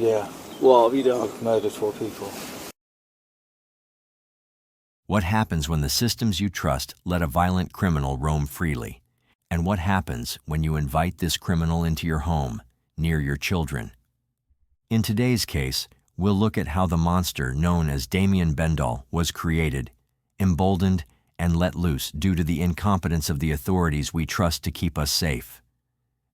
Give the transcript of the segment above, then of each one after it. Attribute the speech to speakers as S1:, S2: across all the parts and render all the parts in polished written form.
S1: Yeah,
S2: What have you done?
S1: I've murdered 4 people.
S3: What happens when the systems you trust let a violent criminal roam freely? And what happens when you invite this criminal into your home, near your children? In today's case, we'll look at how the monster known as Damien Bendall was created, emboldened, and let loose due to the incompetence of the authorities we trust to keep us safe.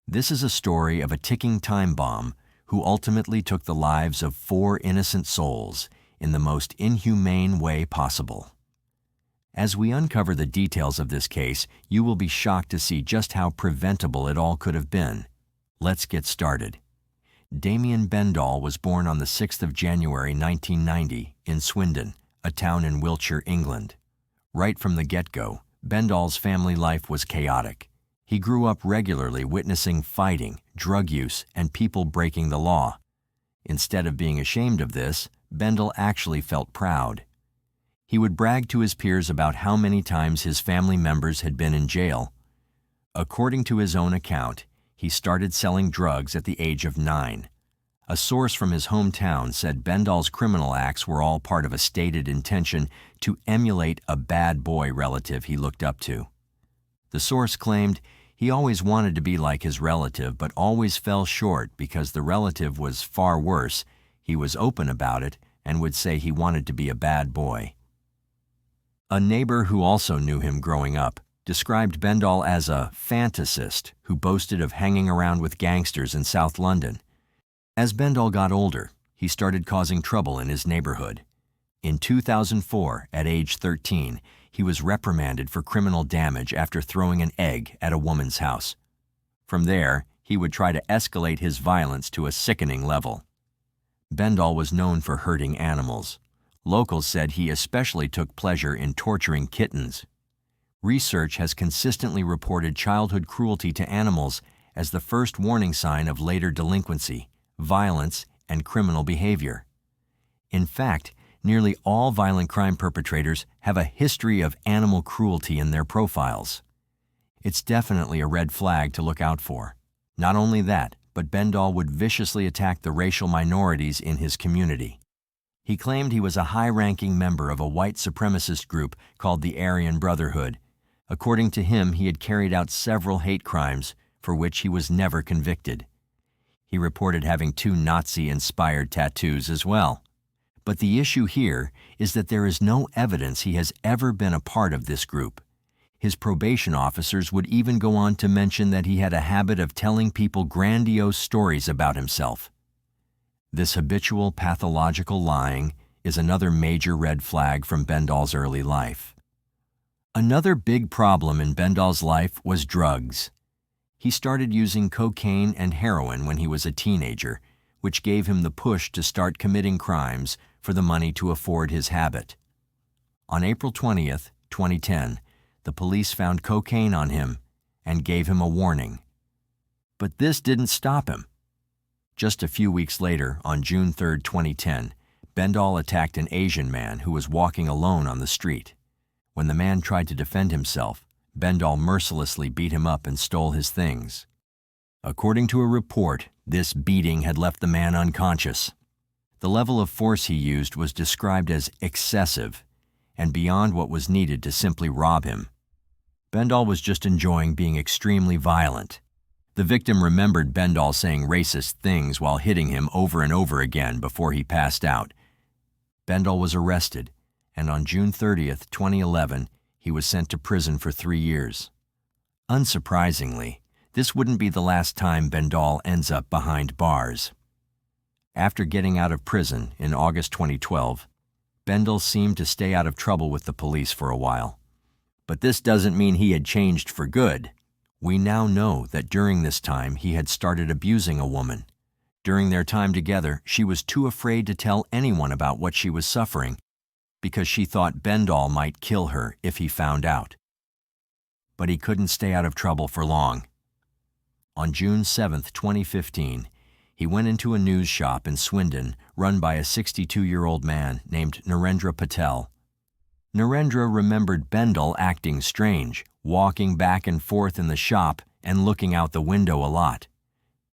S3: This is a story of a ticking time bomb who ultimately took the lives of 4 innocent souls in the most inhumane way possible. As we uncover the details of this case, you will be shocked to see just how preventable it all could have been. Let's get started. Damien Bendall was born on the 6th of January 1990 in Swindon, a town in Wiltshire, England. Right from the get-go, Bendall's family life was chaotic. He grew up regularly witnessing fighting, drug use, and people breaking the law. Instead of being ashamed of this, Bendall actually felt proud. He would brag to his peers about how many times his family members had been in jail. According to his own account, he started selling drugs at the age of 9. A source from his hometown said Bendall's criminal acts were all part of a stated intention to emulate a bad boy relative he looked up to. The source claimed he always wanted to be like his relative but always fell short because the relative was far worse. He was open about it and would say he wanted to be a bad boy. A neighbor who also knew him growing up described Bendall as a fantasist who boasted of hanging around with gangsters in South London. As Bendall got older, he started causing trouble in his neighborhood. In 2004, at age 13, he was reprimanded for criminal damage after throwing an egg at a woman's house. From there, he would try to escalate his violence to a sickening level. Bendall was known for hurting animals. Locals said he especially took pleasure in torturing kittens. Research has consistently reported childhood cruelty to animals as the first warning sign of later delinquency, violence, and criminal behavior. In fact, nearly all violent crime perpetrators have a history of animal cruelty in their profiles. It's definitely a red flag to look out for. Not only that, but Bendall would viciously attack the racial minorities in his community. He claimed he was a high-ranking member of a white supremacist group called the Aryan Brotherhood. According to him, he had carried out several hate crimes for which he was never convicted. He reported having 2 Nazi-inspired tattoos as well. But the issue here is that there is no evidence he has ever been a part of this group. His probation officers would even go on to mention that he had a habit of telling people grandiose stories about himself. This habitual pathological lying is another major red flag from Bendall's early life. Another big problem in Bendall's life was drugs. He started using cocaine and heroin when he was a teenager, which gave him the push to start committing crimes for the money to afford his habit. On April 20th, 2010, the police found cocaine on him and gave him a warning. But this didn't stop him. Just a few weeks later, on June 3, 2010, Bendall attacked an Asian man who was walking alone on the street. When the man tried to defend himself, Bendall mercilessly beat him up and stole his things. According to a report, this beating had left the man unconscious. The level of force he used was described as excessive and beyond what was needed to simply rob him. Bendall was just enjoying being extremely violent. The victim remembered Bendall saying racist things while hitting him over and over again before he passed out. Bendall was arrested, and on June 30th, 2011, he was sent to prison for 3 years. Unsurprisingly, this wouldn't be the last time Bendall ends up behind bars. After getting out of prison in August 2012, Bendall seemed to stay out of trouble with the police for a while. But this doesn't mean he had changed for good. We now know that during this time he had started abusing a woman. During their time together, she was too afraid to tell anyone about what she was suffering because she thought Bendall might kill her if he found out. But he couldn't stay out of trouble for long. On June 7, 2015, he went into a news shop in Swindon run by a 62-year-old man named Narendra Patel. Narendra remembered Bendall acting strange, walking back and forth in the shop and looking out the window a lot.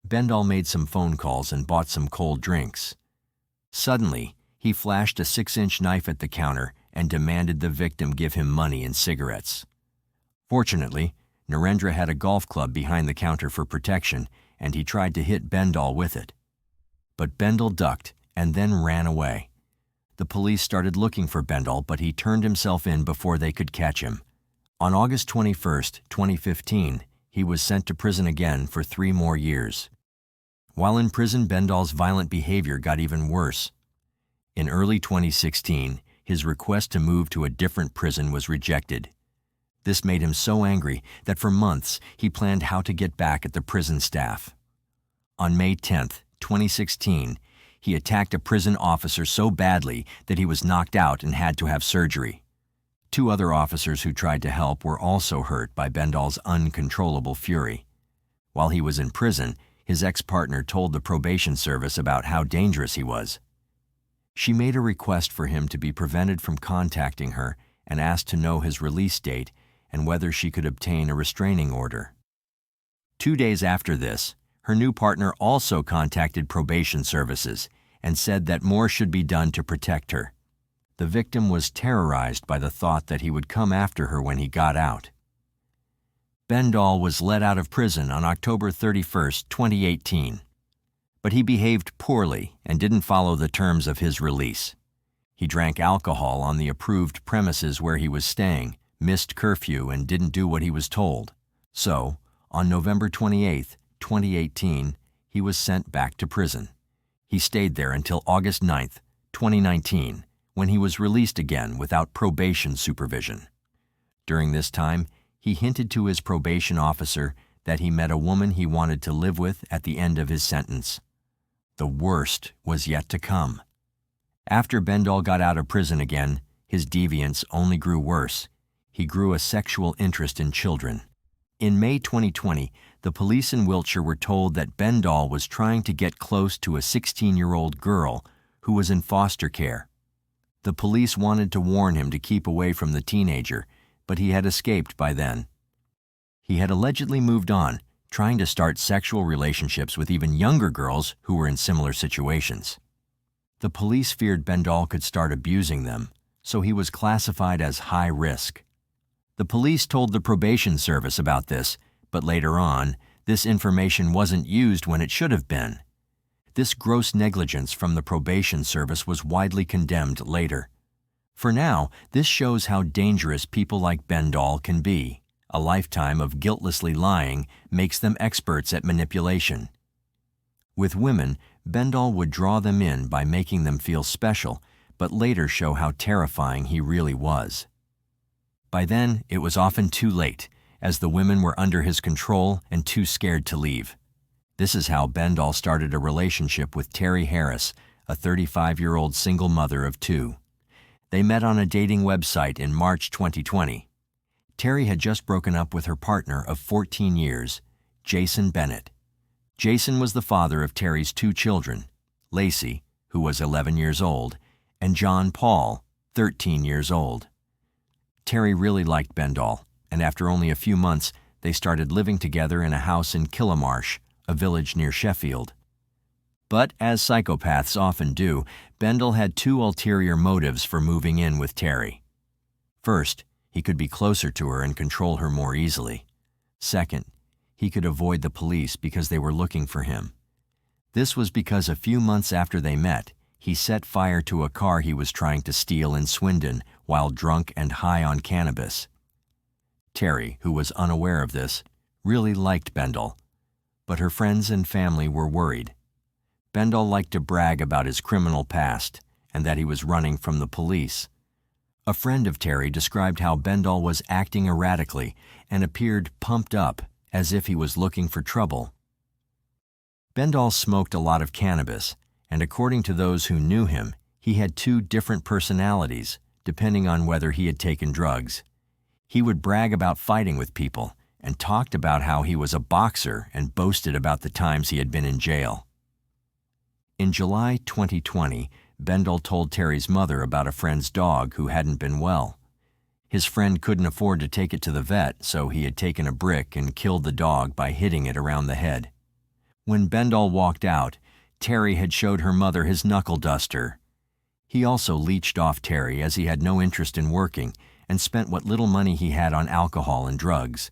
S3: Bendall made some phone calls and bought some cold drinks. Suddenly, he flashed a 6-inch knife at the counter and demanded the victim give him money and cigarettes. Fortunately, Narendra had a golf club behind the counter for protection, and he tried to hit Bendall with it. But Bendall ducked and then ran away. The police started looking for Bendall, but he turned himself in before they could catch him. On August 21, 2015, he was sent to prison again for 3 more years. While in prison, Bendall's violent behavior got even worse. In early 2016, his request to move to a different prison was rejected. This made him so angry that for months he planned how to get back at the prison staff. On May 10, 2016, he attacked a prison officer so badly that he was knocked out and had to have surgery. 2 other officers who tried to help were also hurt by Bendall's uncontrollable fury. While he was in prison, his ex-partner told the probation service about how dangerous he was. She made a request for him to be prevented from contacting her and asked to know his release date and whether she could obtain a restraining order. 2 days after this, her new partner also contacted probation services and said that more should be done to protect her. The victim was terrorized by the thought that he would come after her when he got out. Bendall was let out of prison on October 31, 2018. But he behaved poorly and didn't follow the terms of his release. He drank alcohol on the approved premises where he was staying, missed curfew, and didn't do what he was told. So, on November 28, 2018, he was sent back to prison. He stayed there until August 9, 2019, when he was released again without probation supervision. During this time, he hinted to his probation officer that he met a woman he wanted to live with at the end of his sentence. The worst was yet to come. After Bendall got out of prison again, his deviance only grew worse. He grew a sexual interest in children. In May 2020, the police in Wiltshire were told that Bendall was trying to get close to a 16-year-old girl who was in foster care. The police wanted to warn him to keep away from the teenager, but he had escaped by then. He had allegedly moved on, trying to start sexual relationships with even younger girls who were in similar situations. The police feared Bendall could start abusing them, so he was classified as high risk. The police told the probation service about this, but later on, this information wasn't used when it should have been. This gross negligence from the probation service was widely condemned later. For now, this shows how dangerous people like Bendall can be. A lifetime of guiltlessly lying makes them experts at manipulation. With women, Bendall would draw them in by making them feel special, but later show how terrifying he really was. By then, it was often too late, as the women were under his control and too scared to leave. This is how Bendall started a relationship with Terry Harris, a 35-year-old single mother of 2. They met on a dating website in March 2020. Terry had just broken up with her partner of 14 years, Jason Bennett. Jason was the father of Terry's 2 children, Lacey, who was 11 years old, and John Paul, 13 years old. Terry really liked Bendall, and after only a few months, they started living together in a house in Killamarsh, a village near Sheffield. But, as psychopaths often do, Bendall had 2 ulterior motives for moving in with Terry. First, he could be closer to her and control her more easily. Second, he could avoid the police because they were looking for him. This was because a few months after they met, he set fire to a car he was trying to steal in Swindon while drunk and high on cannabis. Terry, who was unaware of this, really liked Bendall, but her friends and family were worried. Bendall liked to brag about his criminal past and that he was running from the police. A friend of Terry described how Bendall was acting erratically and appeared pumped up, as if he was looking for trouble. Bendall smoked a lot of cannabis, and according to those who knew him, he had 2 different personalities, depending on whether he had taken drugs. He would brag about fighting with people and talked about how he was a boxer and boasted about the times he had been in jail. In July 2020, Bendall told Terry's mother about a friend's dog who hadn't been well. His friend couldn't afford to take it to the vet, so he had taken a brick and killed the dog by hitting it around the head. When Bendall walked out, Terry had showed her mother his knuckle duster. He also leeched off Terry as he had no interest in working and spent what little money he had on alcohol and drugs.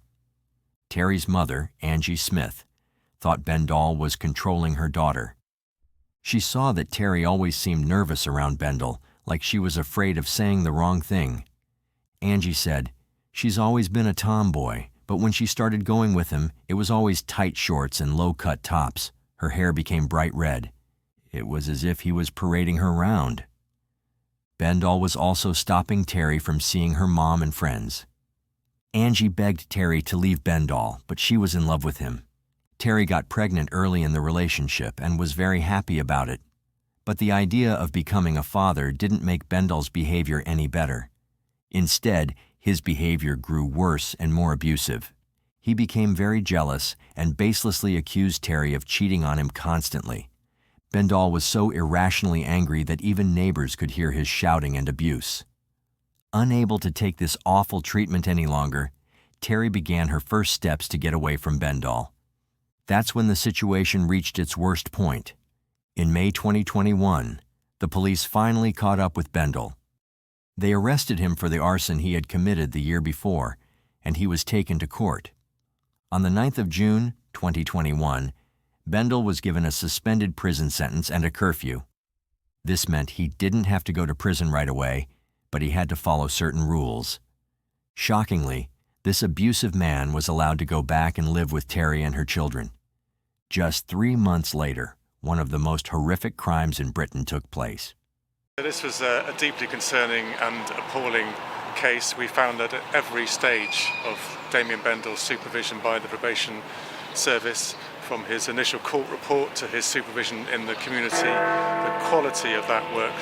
S3: Terry's mother, Angie Smith, thought Bendall was controlling her daughter. She saw that Terry always seemed nervous around Bendall, like she was afraid of saying the wrong thing. Angie said, "She's always been a tomboy, but when she started going with him, it was always tight shorts and low-cut tops. Her hair became bright red. It was as if he was parading her round." Bendall was also stopping Terry from seeing her mom and friends. Angie begged Terry to leave Bendall, but she was in love with him. Terry got pregnant early in the relationship and was very happy about it. But the idea of becoming a father didn't make Bendall's behavior any better. Instead, his behavior grew worse and more abusive. He became very jealous and baselessly accused Terry of cheating on him constantly. Bendall was so irrationally angry that even neighbors could hear his shouting and abuse. Unable to take this awful treatment any longer, Terry began her first steps to get away from Bendall. That's when the situation reached its worst point. In May 2021, the police finally caught up with Bendall. They arrested him for the arson he had committed the year before, and he was taken to court. On the 9th of June, 2021, Bendall was given a suspended prison sentence and a curfew. This meant he didn't have to go to prison right away, but he had to follow certain rules. Shockingly, this abusive man was allowed to go back and live with Terry and her children. Just 3 months later, one of the most horrific crimes in Britain took place.
S1: This was a deeply concerning and appalling case. We found that at every stage of Damien Bendall's supervision by the probation service, from his initial court report to his supervision in the community, the quality of that work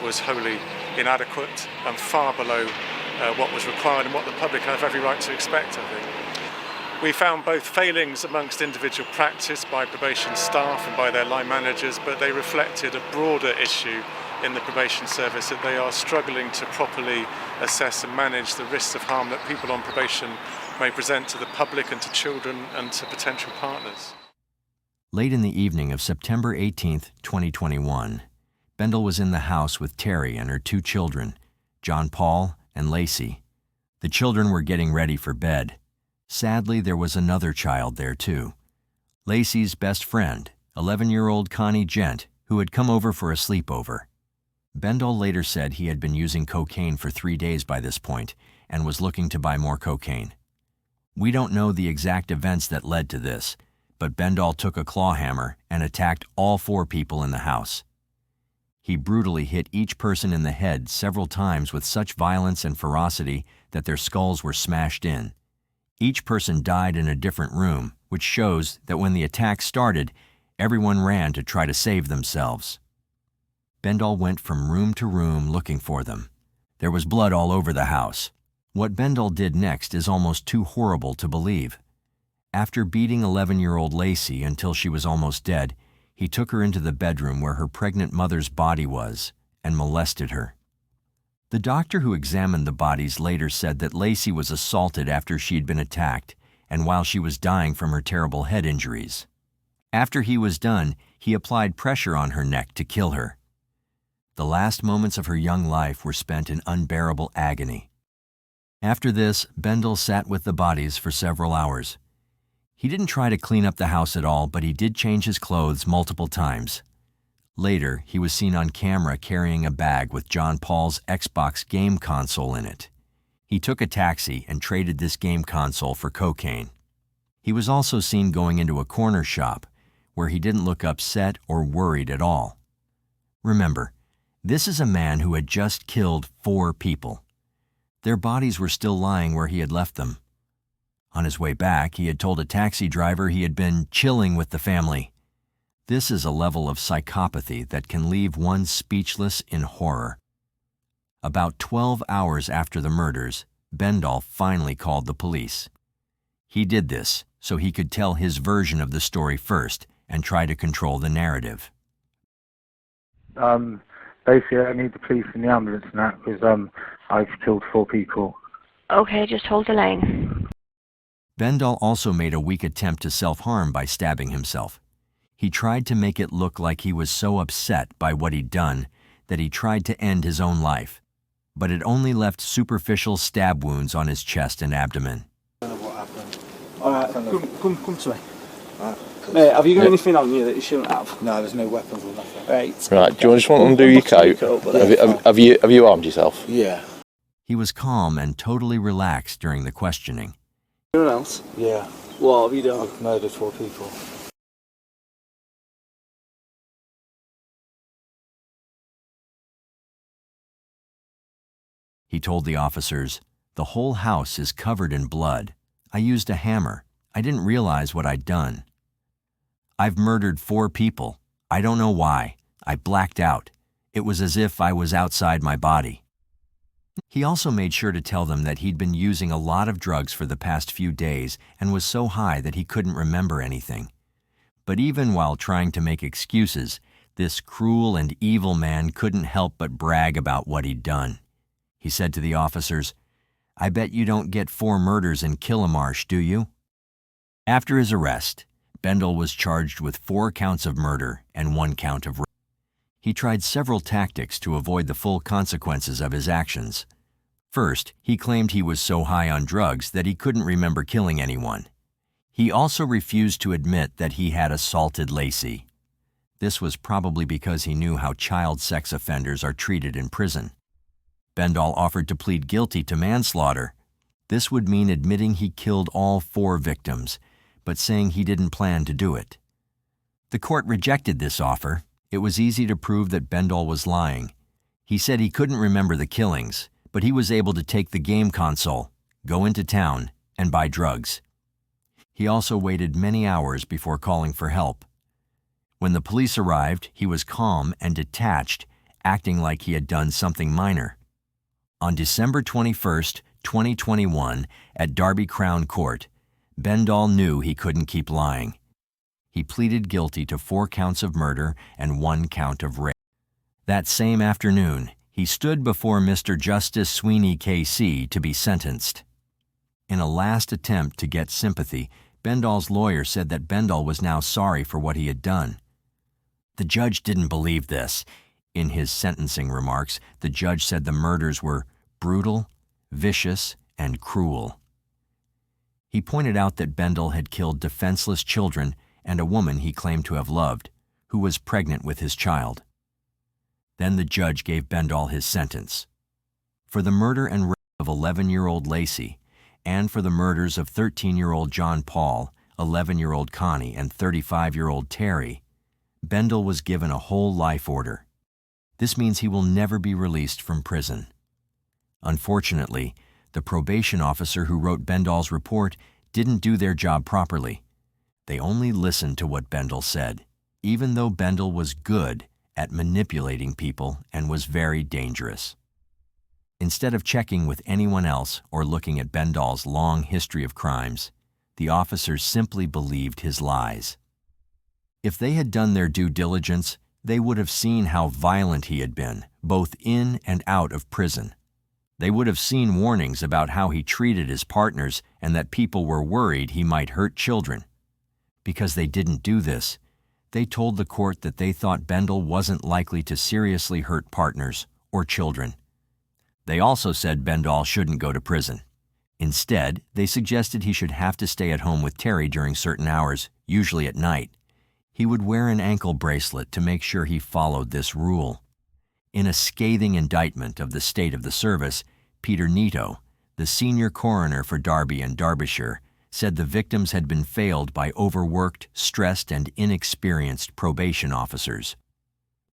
S1: was wholly inadequate and far below what was required and what the public have every right to expect, I think. We found both failings amongst individual practice by probation staff and by their line managers, but they reflected a broader issue in the probation service, that they are struggling to properly assess and manage the risks of harm that people on probation may present to the public and to children and to potential partners.
S3: Late in the evening of September 18, 2021, Bendall was in the house with Terry and her 2 children, John Paul and Lacey. The children were getting ready for bed. Sadly, there was another child there too. Lacey's best friend, 11-year-old Connie Gent, who had come over for a sleepover. Bendall later said he had been using cocaine for 3 days by this point and was looking to buy more cocaine. We don't know the exact events that led to this, but Bendall took a claw hammer and attacked all 4 people in the house. He brutally hit each person in the head several times with such violence and ferocity that their skulls were smashed in. Each person died in a different room, which shows that when the attack started, everyone ran to try to save themselves. Bendall went from room to room looking for them. There was blood all over the house. What Bendall did next is almost too horrible to believe. After beating 11-year-old Lacey until she was almost dead, he took her into the bedroom where her pregnant mother's body was and molested her. The doctor who examined the bodies later said that Lacey was assaulted after she'd been attacked and while she was dying from her terrible head injuries. After he was done, he applied pressure on her neck to kill her. The last moments of her young life were spent in unbearable agony. After this, Bendall sat with the bodies for several hours. He didn't try to clean up the house at all, but he did change his clothes multiple times. Later, he was seen on camera carrying a bag with John Paul's Xbox game console in it. He took a taxi and traded this game console for cocaine. He was also seen going into a corner shop, where he didn't look upset or worried at all. Remember, this is a man who had just killed 4 people. Their bodies were still lying where he had left them. On his way back, he had told a taxi driver he had been chilling with the family. This is a level of psychopathy that can leave one speechless in horror. About 12 hours after the murders, Bendall finally called the police. He did this so he could tell his version of the story first and try to control the narrative.
S2: Basically, I need the police and the ambulance and that because I've killed 4 people.
S4: Okay, just hold the line.
S3: Bendall also made a weak attempt to self-harm by stabbing himself. He tried to make it look like he was so upset by what he'd done that he tried to end his own life, but it only left superficial stab wounds on his chest and abdomen.
S5: I don't know what happened.
S6: Alright, come to me. Mate, have you got anything on you that you shouldn't have?
S5: No, there's no weapons or nothing.
S6: Right.
S7: Do you just want to undo your coat? Have you armed yourself?
S5: Yeah.
S3: He was calm and totally relaxed during the questioning.
S6: Anyone else?
S5: Yeah.
S6: What have you done?
S5: I've murdered 4 people.
S3: He told the officers, "The whole house is covered in blood. I used a hammer. I didn't realize what I'd done. I've murdered 4 people. I don't know why. I blacked out. It was as if I was outside my body." He also made sure to tell them that he'd been using a lot of drugs for the past few days and was so high that he couldn't remember anything. But even while trying to make excuses, this cruel and evil man couldn't help but brag about what he'd done. He said to the officers, "I bet you don't get 4 murders in Killamarsh, do you?" After his arrest, Bendel was charged with 4 counts of murder and 1 count of rape. He tried several tactics to avoid the full consequences of his actions. First, he claimed he was so high on drugs that he couldn't remember killing anyone. He also refused to admit that he had assaulted Lacey. This was probably because he knew how child sex offenders are treated in prison. Bendel offered to plead guilty to manslaughter. This would mean admitting he killed all 4 victims, but saying he didn't plan to do it. The court rejected this offer. It was easy to prove that Bendel was lying. He said he couldn't remember the killings, but he was able to take the game console, go into town, and buy drugs. He also waited many hours before calling for help. When the police arrived, he was calm and detached, acting like he had done something minor. On December 21st, 2021, at Derby Crown Court, Bendel knew he couldn't keep lying. He pleaded guilty to 4 counts of murder and 1 count of rape. That same afternoon, he stood before Mr. Justice Sweeney KC to be sentenced. In a last attempt to get sympathy, Bendel's lawyer said that Bendel was now sorry for what he had done. The judge didn't believe this. In his sentencing remarks, the judge said the murders were brutal, vicious, and cruel. He pointed out that Bendel had killed defenseless children and a woman he claimed to have loved, who was pregnant with his child. Then the judge gave Bendel his sentence. For the murder and rape of 11-year-old Lacey, and for the murders of 13-year-old John Paul, 11-year-old Connie, and 35-year-old Terry, Bendel was given a whole life order. This means he will never be released from prison. Unfortunately, the probation officer who wrote Bendel's report didn't do their job properly. They only listened to what Bendel said, even though Bendel was good at manipulating people and was very dangerous. Instead of checking with anyone else or looking at Bendel's long history of crimes, the officers simply believed his lies. If they had done their due diligence, they would have seen how violent he had been, both in and out of prison. They would have seen warnings about how he treated his partners and that people were worried he might hurt children. Because they didn't do this, they told the court that they thought Bendel wasn't likely to seriously hurt partners or children. They also said Bendel shouldn't go to prison. Instead, they suggested he should have to stay at home with Terry during certain hours, usually at night. He would wear an ankle bracelet to make sure he followed this rule. In a scathing indictment of the state of the service, Peter Neato, the senior coroner for Derby and Derbyshire, said the victims had been failed by overworked, stressed, and inexperienced probation officers.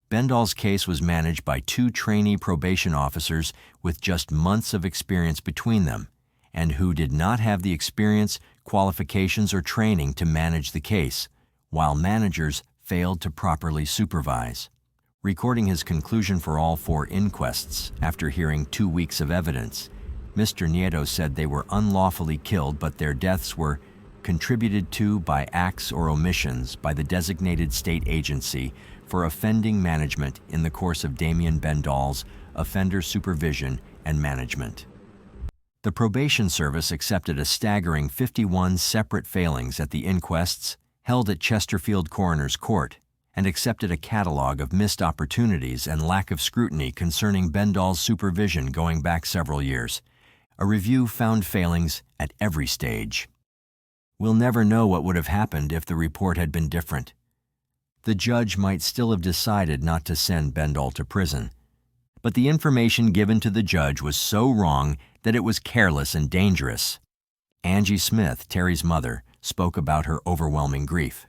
S3: Bendel's case was managed by 2 trainee probation officers with just months of experience between them, and who did not have the experience, qualifications, or training to manage the case, while managers failed to properly supervise. Recording his conclusion for all 4 inquests after hearing 2 weeks of evidence, Mr. Nieto said they were unlawfully killed, but their deaths were contributed to by acts or omissions by the designated state agency for offending management in the course of Damien Bendel's offender supervision and management. The probation service accepted a staggering 51 separate failings at the inquests, held at Chesterfield Coroner's Court, and accepted a catalog of missed opportunities and lack of scrutiny concerning Bendall's supervision going back several years. A review found failings at every stage. We'll never know what would have happened if the report had been different. The judge might still have decided not to send Bendall to prison. But the information given to the judge was so wrong that it was careless and dangerous. Angie Smith, Terry's mother, spoke about her overwhelming grief.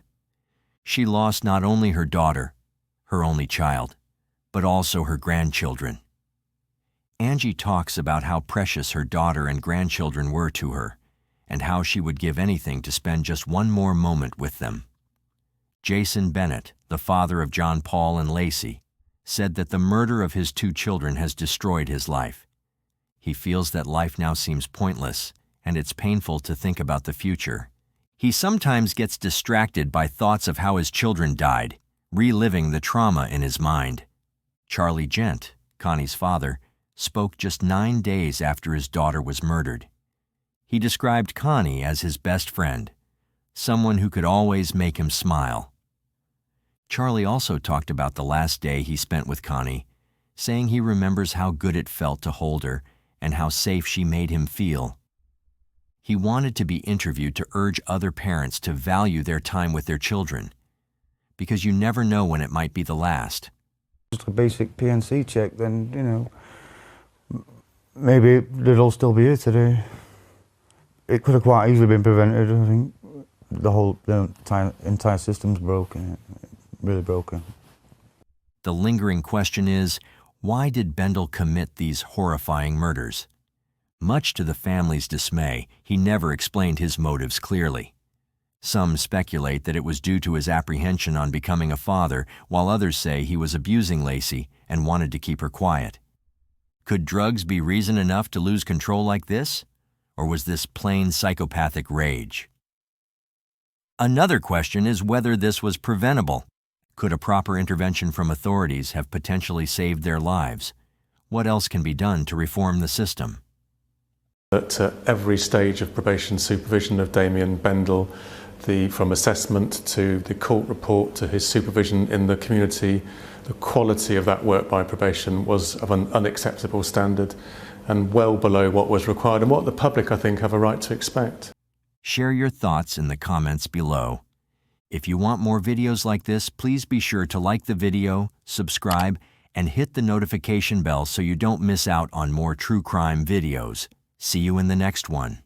S3: She lost not only her daughter, her only child, but also her grandchildren. Angie talks about how precious her daughter and grandchildren were to her, and how she would give anything to spend just one more moment with them. Jason Bennett, the father of John Paul and Lacey, said that the murder of his 2 children has destroyed his life. He feels that life now seems pointless, and it's painful to think about the future. He sometimes gets distracted by thoughts of how his children died, reliving the trauma in his mind. Charlie Gent, Connie's father, spoke just 9 days after his daughter was murdered. He described Connie as his best friend, someone who could always make him smile. Charlie also talked about the last day he spent with Connie, saying he remembers how good it felt to hold her and how safe she made him feel. He wanted to be interviewed to urge other parents to value their time with their children, because you never know when it might be the last.
S8: Just a basic PNC check, then, you know, maybe they'd all still be here today. It could have quite easily been prevented. I think the entire system's broken, really broken.
S3: The lingering question is, why did Bendall commit these horrifying murders? Much to the family's dismay, he never explained his motives clearly. Some speculate that it was due to his apprehension on becoming a father, while others say he was abusing Lacey and wanted to keep her quiet. Could drugs be reason enough to lose control like this? Or was this plain psychopathic rage? Another question is whether this was preventable. Could a proper intervention from authorities have potentially saved their lives? What else can be done to reform the system?
S1: At every stage of probation supervision of Damien Bendall, from assessment to the court report to his supervision in the community, the quality of that work by probation was of an unacceptable standard and well below what was required and what the public, I think, have a right to expect.
S3: Share your thoughts in the comments below. If you want more videos like this, please be sure to like the video, subscribe, and hit the notification bell so you don't miss out on more true crime videos. See you in the next one.